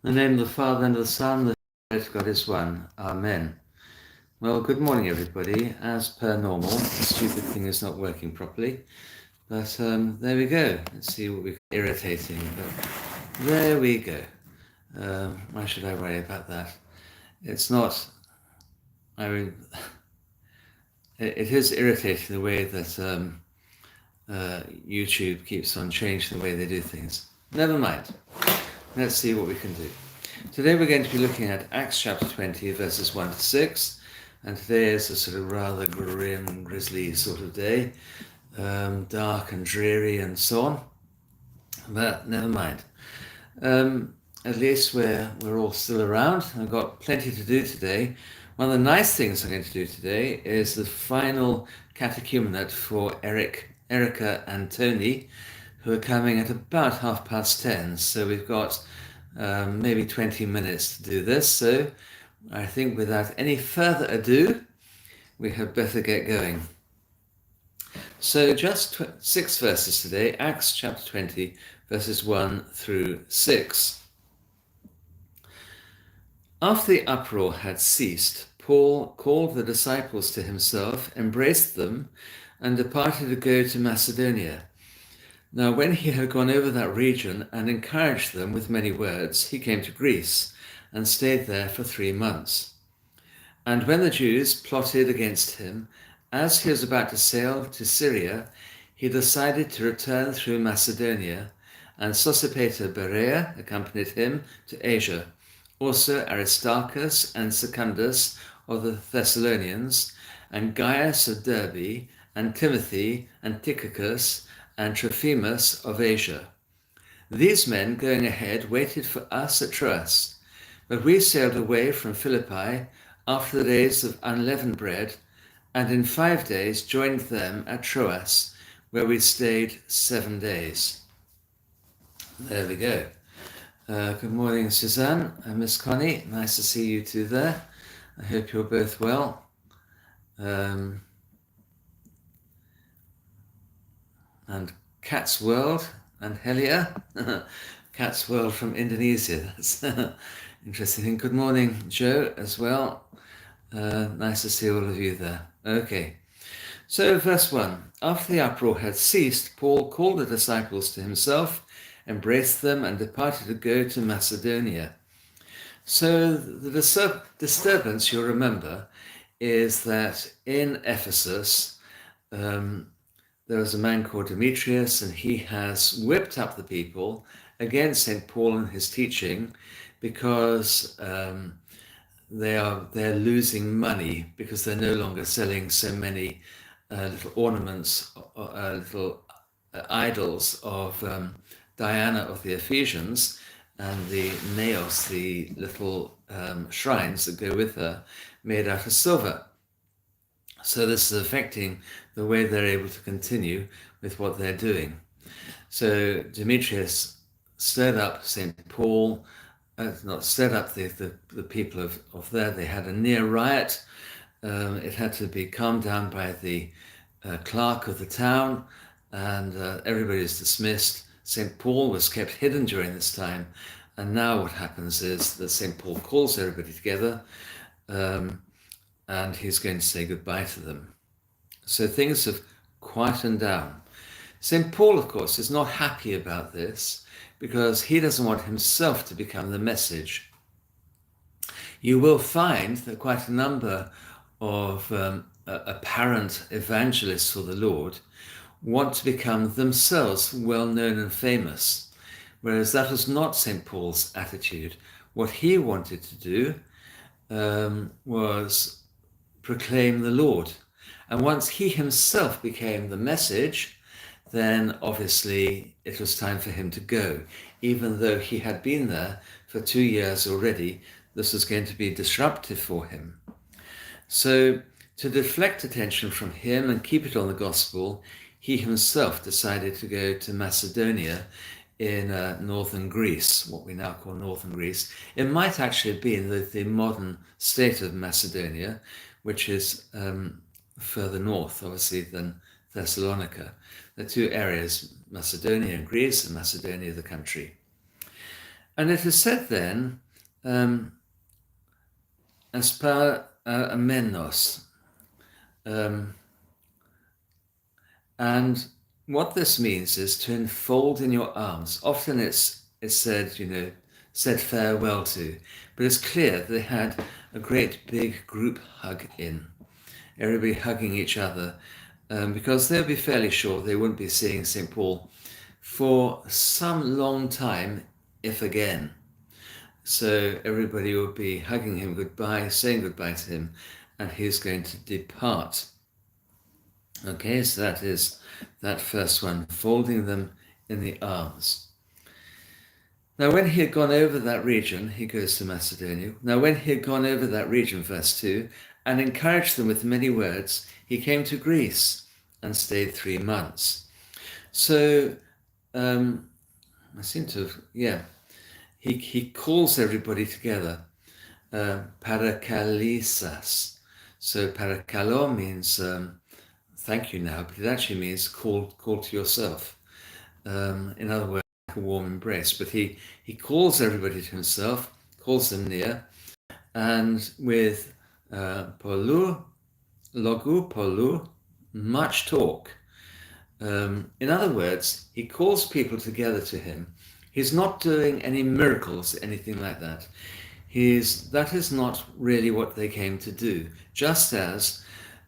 In the name of the Father, and of the Son, and of the Holy Spirit, God is one. Amen. Well, good morning, everybody. As per normal, the stupid thing is not working properly. But there we go. Let's see what we're irritating. But there we go. Why should I worry about that? It's not... I mean, it is irritating the way that YouTube keeps on changing the way they do things. Never mind. Let's see what we can do. Today we're going to be looking at Acts chapter 20, verses 1 to 6. And today is a sort of rather grim, grisly sort of day. Dark and dreary and so on. But never mind. At least we're all still around. I've got plenty to do today. One of the nice things I'm going to do today is the final catechumenate for Erica and Tony, who are coming at about 10:30. So we've got maybe 20 minutes to do this. So I think without any further ado, we had better get going. So just 6 verses today, Acts chapter 20, verses 1 through 6. After the uproar had ceased, Paul called the disciples to himself, embraced them, and departed to go to Macedonia. Now when he had gone over that region and encouraged them with many words, he came to Greece and stayed there for 3 months. And when the Jews plotted against him, as he was about to sail to Syria, he decided to return through Macedonia, and Sosipater Berea accompanied him to Asia. Also Aristarchus and Secundus of the Thessalonians, and Gaius of Derbe, and Timothy, and Tychicus, and Trophimus of Asia. These men, going ahead, waited for us at Troas, but we sailed away from Philippi after the days of unleavened bread, and in 5 days joined them at Troas, where we stayed 7 days. There we go. Good morning, Suzanne and Miss Connie. Nice to see you two there. I hope you're both well. And Cat's World and Helia. Cat's World from Indonesia. That's interesting. Good morning, Joe, as well. Nice to see all of you there. Okay. So verse 1. After the uproar had ceased, Paul called the disciples to himself, embraced them, and departed to go to Macedonia. So the disturbance, you'll remember, is that in Ephesus, there was a man called Demetrius, and he has whipped up the people against St. Paul and his teaching because they're losing money because they're no longer selling so many little ornaments, little idols of Diana of the Ephesians and the naos, the little shrines that go with her, made out of silver. So this is affecting the way they're able to continue with what they're doing. So Demetrius stirred up St. Paul, not stirred up the people of there. They had a near riot. It had to be calmed down by the clerk of the town, and everybody was dismissed. St. Paul was kept hidden during this time, and now what happens is that St. Paul calls everybody together, and he's going to say goodbye to them. So things have quietened down. St. Paul, of course, is not happy about this because he doesn't want himself to become the message. You will find that quite a number of apparent evangelists for the Lord want to become themselves well-known and famous, whereas that was not St. Paul's attitude. What he wanted to do was proclaim the Lord. And once he himself became the message, then obviously it was time for him to go. Even though he had been there for 2 years already, this was going to be disruptive for him. So to deflect attention from him and keep it on the gospel, he himself decided to go to Macedonia in northern Greece, what we now call northern Greece. It might actually have been the modern state of Macedonia, which is further north, obviously, than Thessalonica. The two areas, Macedonia and Greece, and Macedonia, the country. And it is said then, aspar amenos. And what this means is to enfold in your arms. Often it's said, said farewell to, but it's clear they had a great big group hug in, everybody hugging each other, because they'll be fairly sure they wouldn't be seeing St. Paul for some long time, if again. So everybody will be hugging him goodbye, saying goodbye to him, and he's going to depart. Okay, so that is that first one, folding them in the arms. Now, when he had gone over that region, he goes to Macedonia. Now, when he had gone over that region, verse 2, and encouraged them with many words, he came to Greece and stayed 3 months. So, I seem to have, he calls everybody together, parakalisas. So, parakalo means thank you now, but it actually means call to yourself. In other words, a warm embrace, but he calls everybody to himself, calls them near, and with polou, much talk. In other words, he calls people together to him. He's not doing any miracles, anything like that. That is not really what they came to do, just as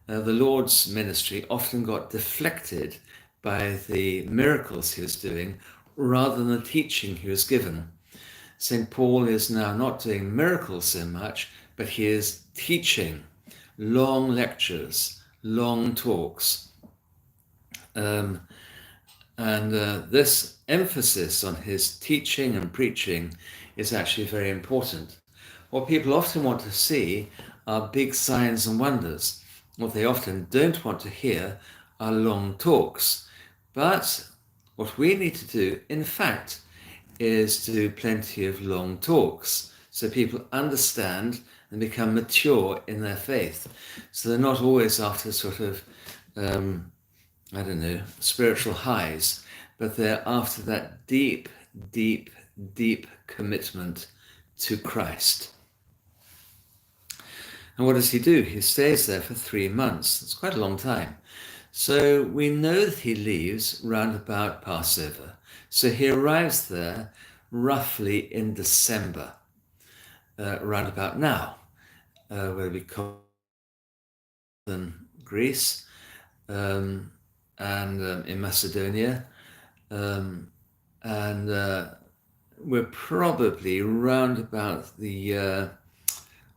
the Lord's ministry often got deflected by the miracles he was doing rather than the teaching he was given. St. Paul is now not doing miracles so much, but he is teaching long lectures, long talks. This emphasis on his teaching and preaching is actually very important. What people often want to see are big signs and wonders. What they often don't want to hear are long talks. But what we need to do, in fact, is to do plenty of long talks so people understand and become mature in their faith. So they're not always after sort of, spiritual highs, but they're after that deep, deep, deep commitment to Christ. And what does he do? He stays there for 3 months. It's quite a long time. So we know that he leaves round about Passover. So he arrives there roughly in December, round about now, where we call in Greece and in Macedonia. We're probably round about the year,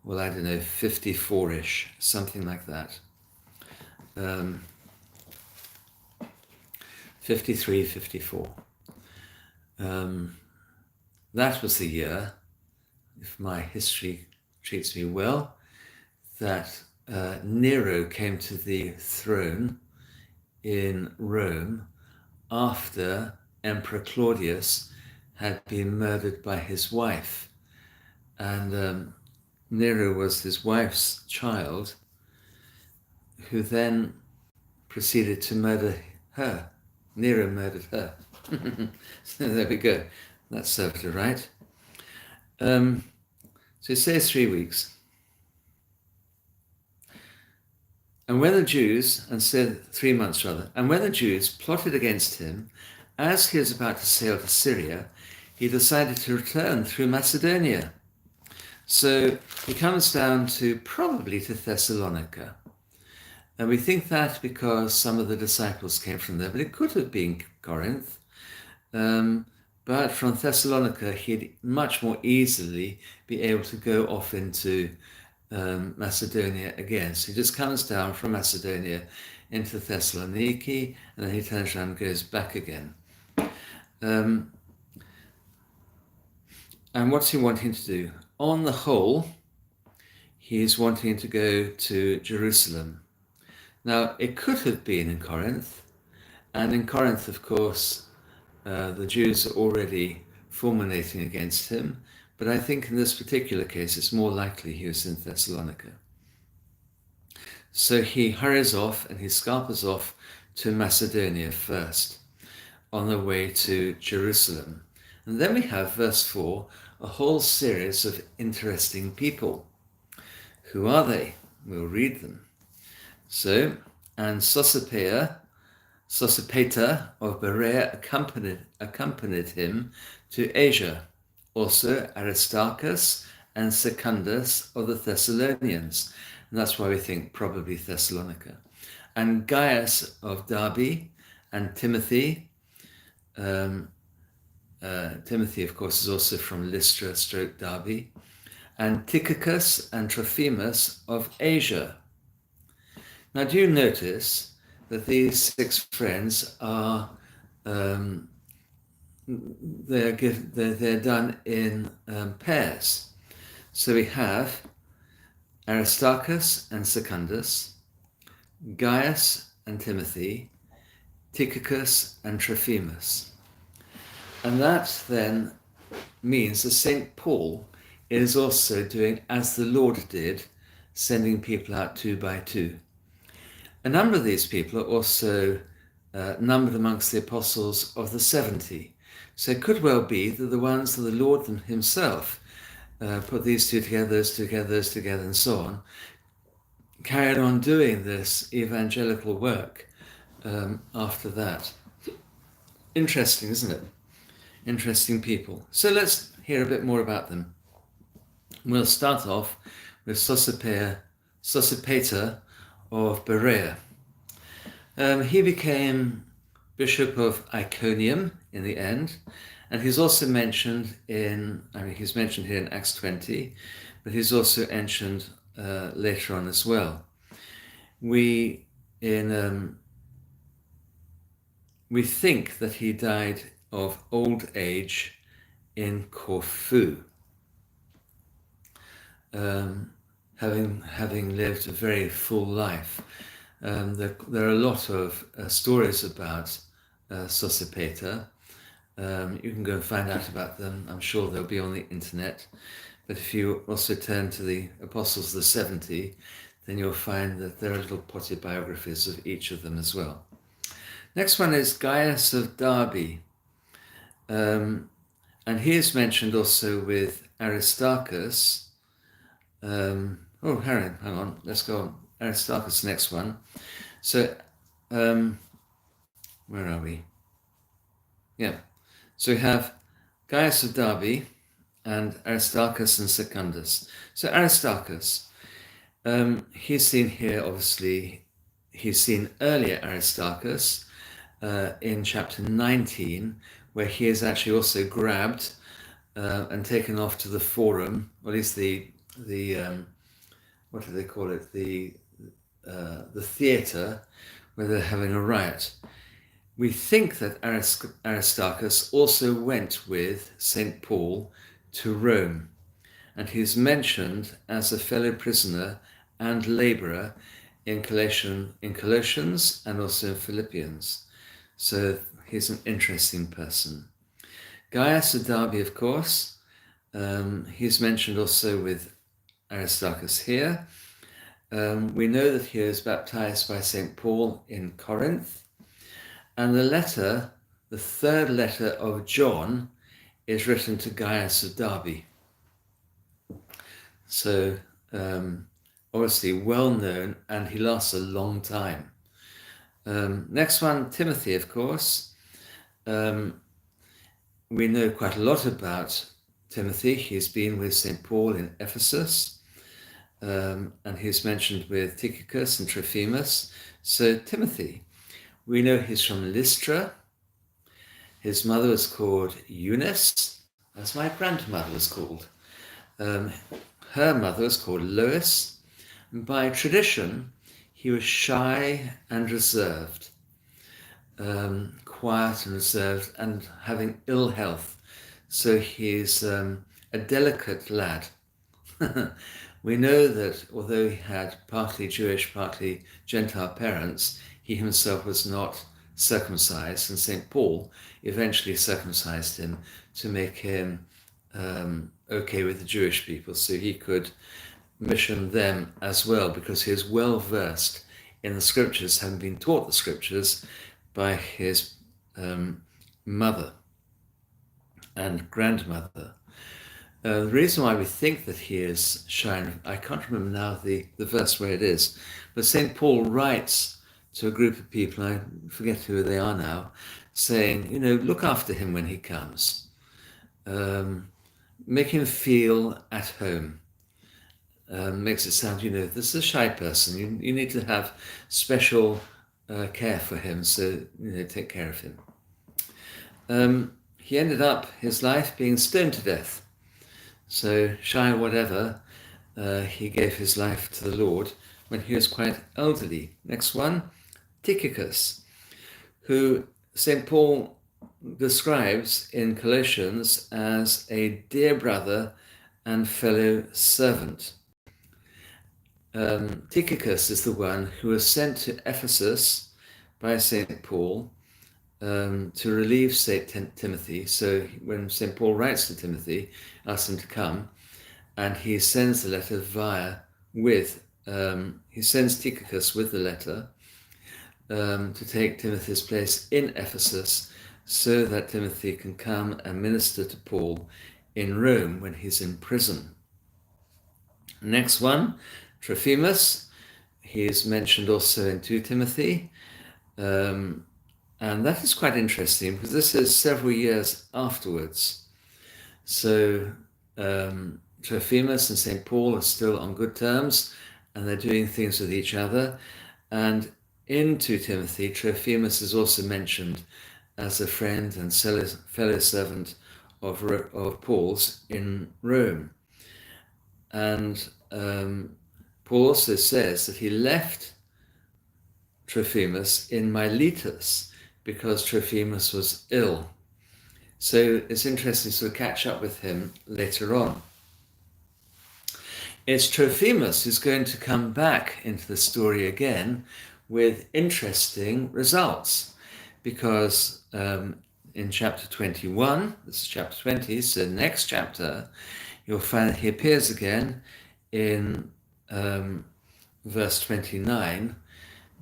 54-ish, something like that. 53, 54. That was the year, if my history treats me well, that Nero came to the throne in Rome after Emperor Claudius had been murdered by his wife. And Nero was his wife's child, who then proceeded to murder her. Nero murdered her. So there we go. That served her right. So it says 3 weeks. And when the Jews, and said 3 months rather, and when the Jews plotted against him, as he was about to sail to Syria, he decided to return through Macedonia. So he comes down probably to Thessalonica. And we think that because some of the disciples came from there, but it could have been Corinth. But from Thessalonica, he'd much more easily be able to go off into Macedonia again. So he just comes down from Macedonia into Thessaloniki, and then he turns around and goes back again. And what's he wanting to do? On the whole, he's wanting to go to Jerusalem. Now, it could have been in Corinth, and in Corinth, of course, the Jews are already fulminating against him, but I think in this particular case, it's more likely he was in Thessalonica. So he hurries off and he scarpers off to Macedonia first, on the way to Jerusalem. And then we have, verse 4, a whole series of interesting people. Who are they? We'll read them. So, and Sosipater of Berea accompanied him to Asia. Also Aristarchus and Secundus of the Thessalonians. And that's why we think probably Thessalonica. And Gaius of Derbe and Timothy. Timothy, of course, is also from Lystra / Derbe. And Tychicus and Trophimus of Asia. Now, do you notice that these 6 friends are they're done in pairs? So we have Aristarchus and Secundus, Gaius and Timothy, Tychicus and Trophimus, and that then means that St. Paul is also doing as the Lord did, sending people out 2 by 2. A number of these people are also numbered amongst the apostles of the 70. So it could well be that the ones that the Lord himself put these 2 together, those together, those together, and so on, carried on doing this evangelical work after that. Interesting, isn't it? Interesting people. So let's hear a bit more about them. We'll start off with Sosipater of Berea. He became Bishop of Iconium in the end, and he's also mentioned he's mentioned here in Acts 20, but he's also mentioned later on as well. We think that he died of old age in Corfu, having lived a very full life. There are a lot of stories about Sosipater. You can go and find out about them. I'm sure they'll be on the internet. But if you also turn to the Apostles of the 70, then you'll find that there are little potted biographies of each of them as well. Next one is Gaius of Derbe. And he is mentioned also with Aristarchus. Hang on, let's go on. Aristarchus, next one. So, where are we? Yeah. So we have Gaius of Derbe and Aristarchus and Secundus. So Aristarchus, he's seen here, obviously, he's seen earlier Aristarchus in chapter 19, where he is actually also grabbed and taken off to the forum, or at least the what do they call it? The theatre, where they're having a riot. We think that Aristarchus also went with St. Paul to Rome, and he's mentioned as a fellow prisoner and labourer in Colossians and also in Philippians. So he's an interesting person. Gaius of Derbe, of course, he's mentioned also with Aristarchus here. We know that he was baptized by St. Paul in Corinth. And the third letter of John, is written to Gaius of Derbe. So obviously well known, and he lasts a long time. Next one, Timothy, of course. We know quite a lot about Timothy. He's been with St. Paul in Ephesus, and he's mentioned with Tychicus and Trophimus. So Timothy, we know he's from Lystra. His mother was called Eunice, as my grandmother was called. Her mother was called Lois. And by tradition, he was shy and reserved, quiet and reserved, and having ill health. So he's a delicate lad. We know that although he had partly Jewish, partly Gentile parents, he himself was not circumcised, and St. Paul eventually circumcised him to make him okay with the Jewish people, so he could mission them as well, because he is well versed in the scriptures, having been taught the scriptures by his mother. and grandmother. The reason why we think that he is shy, I can't remember now the verse where it is, but St. Paul writes to a group of people, I forget who they are now, saying, look after him when he comes. Make him feel at home. Makes it sound, this is a shy person. You need to have special care for him, so, take care of him. He ended up his life being stoned to death. So, shy or whatever, he gave his life to the Lord when he was quite elderly. Next one, Tychicus, who St. Paul describes in Colossians as a dear brother and fellow servant. Tychicus is the one who was sent to Ephesus by St. Paul to relieve St. Timothy. So when St. Paul writes to Timothy, asks him to come, and he sends the letter he sends Tychicus with the letter to take Timothy's place in Ephesus so that Timothy can come and minister to Paul in Rome when he's in prison. Next one, Trophimus. He is mentioned also in 2 Timothy. And that is quite interesting because this is several years afterwards. So Trophimus and St. Paul are still on good terms and they're doing things with each other. And in 2 Timothy, Trophimus is also mentioned as a friend and fellow servant of Paul's in Rome. And Paul also says that he left Trophimus in Miletus because Trophimus was ill. So it's interesting to catch up with him later on. It's Trophimus who's going to come back into the story again with interesting results, because in chapter 21, this is chapter 20, so next chapter, you'll find that he appears again in verse 29,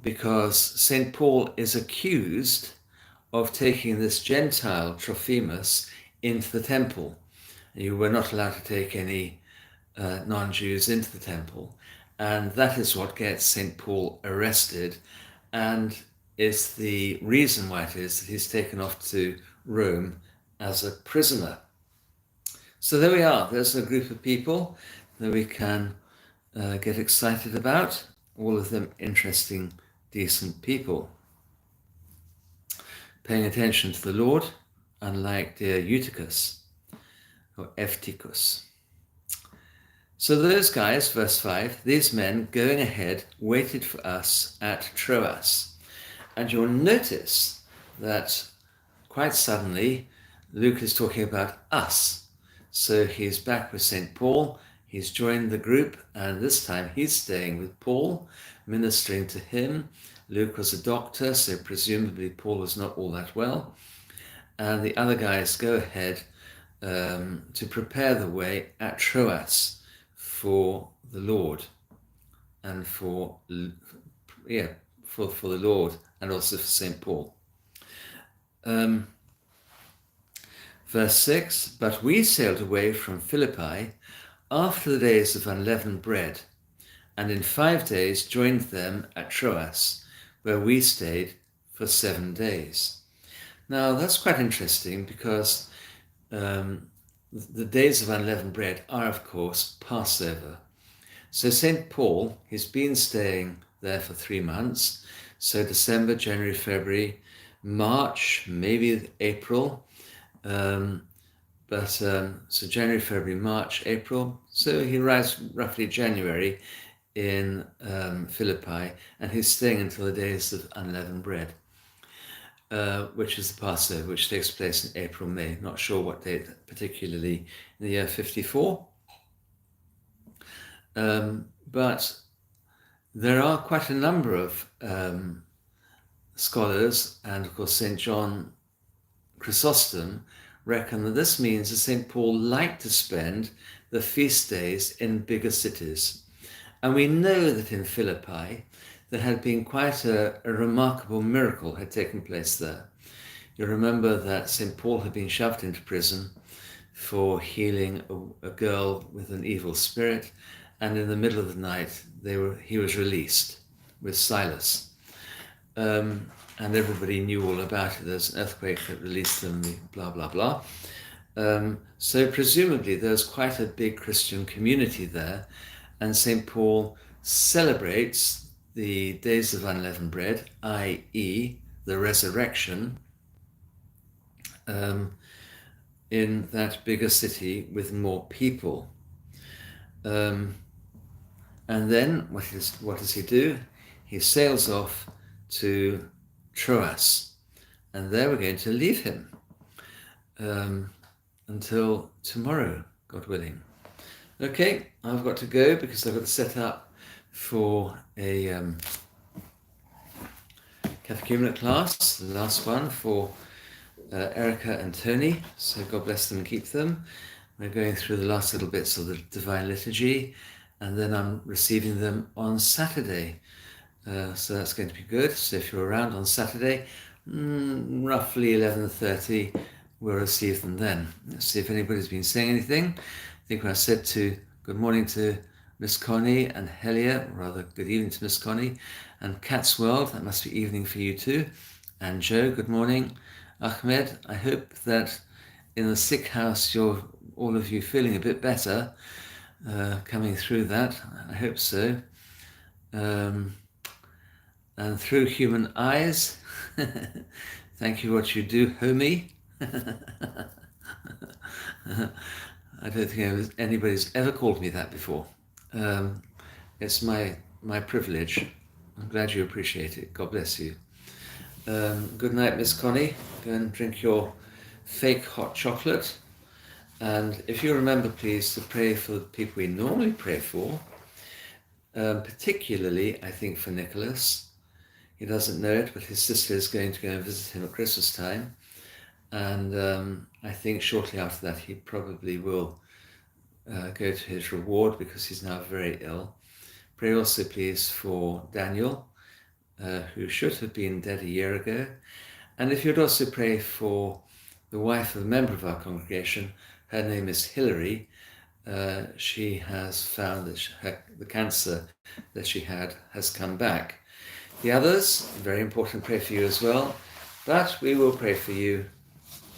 because St. Paul is accused of taking this Gentile Trophimus into the temple. You were not allowed to take any non-Jews into the temple. And that is what gets St. Paul arrested, and is the reason why it is that he's taken off to Rome as a prisoner. So there we are. There's a group of people that we can get excited about. All of them interesting, decent people. Paying attention to the Lord, unlike dear Eutychus or Eutychus. So those guys, verse 5, these men going ahead waited for us at Troas. And you'll notice that quite suddenly Luke is talking about us. So he's back with St. Paul, he's joined the group, and this time he's staying with Paul, ministering to him. Luke was a doctor, so presumably Paul was not all that well. And the other guys go ahead to prepare the way at Troas for the Lord, and for the Lord, and also for St. Paul. Verse 6, but we sailed away from Philippi after the days of unleavened bread, and in 5 days joined them at Troas, where we stayed for 7 days. Now that's quite interesting, because the days of unleavened bread are, of course, Passover. So St. Paul, he's been staying there for 3 months. So December, January, February, March, maybe April. So January, February, March, April. So he arrives roughly January in Philippi, and he's staying until the days of unleavened bread. Which is the Passover, which takes place in April, May. Not sure what date, particularly in the year 54. But there are quite a number of scholars, and of course St. John Chrysostom reckon that this means that St. Paul liked to spend the feast days in bigger cities. And we know that in Philippi, there had been quite a remarkable miracle had taken place there. You remember that St. Paul had been shoved into prison for healing a girl with an evil spirit, and in the middle of the night he was released with Silas. And everybody knew all about it. There's an earthquake that released them, blah, blah, blah. So presumably there's quite a big Christian community there, and St. Paul celebrates the days of unleavened bread, i.e. the resurrection, in that bigger city with more people. And then what does he do? He sails off to Troas, and there we're going to leave him until tomorrow, God willing. Okay, I've got to go because I've got to set up for a catechumenate class, the last one for Erica and Tony, so God bless them and keep them. We're going through the last little bits of the Divine Liturgy, and then I'm receiving them on Saturday. So that's going to be good. So if you're around on Saturday, roughly 11:30, we'll receive them then. Let's see if anybody's been saying anything. I think when I said good morning to Miss Connie and Helia, rather good evening to Miss Connie, and Cat's World, that must be evening for you too. And Joe, good morning. Ahmed, I hope that in the sick house you're all of you feeling a bit better, coming through that. I hope so. And through human eyes, thank you what you do, homie. I don't think anybody's ever called me that before. It's my privilege. I'm glad you appreciate it. God bless you. Good night, Miss Connie. Go and drink your fake hot chocolate. And if you remember, please, to pray for the people we normally pray for, particularly, I think, for Nicholas. He doesn't know it, but his sister is going to go and visit him at Christmas time. And I think shortly after that, he probably will go to his reward because he's now very ill. Pray also, please, for Daniel, who should have been dead a year ago. And if you'd also pray for the wife of a member of our congregation, her name is Hilary. She has found that the cancer that she had has come back. The others, very important, pray for you as well. But we will pray for you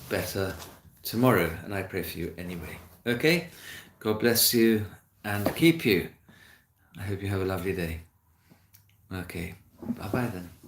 better tomorrow, and I pray for you anyway. Okay? God bless you and keep you. I hope you have a lovely day. Okay. Bye-bye then.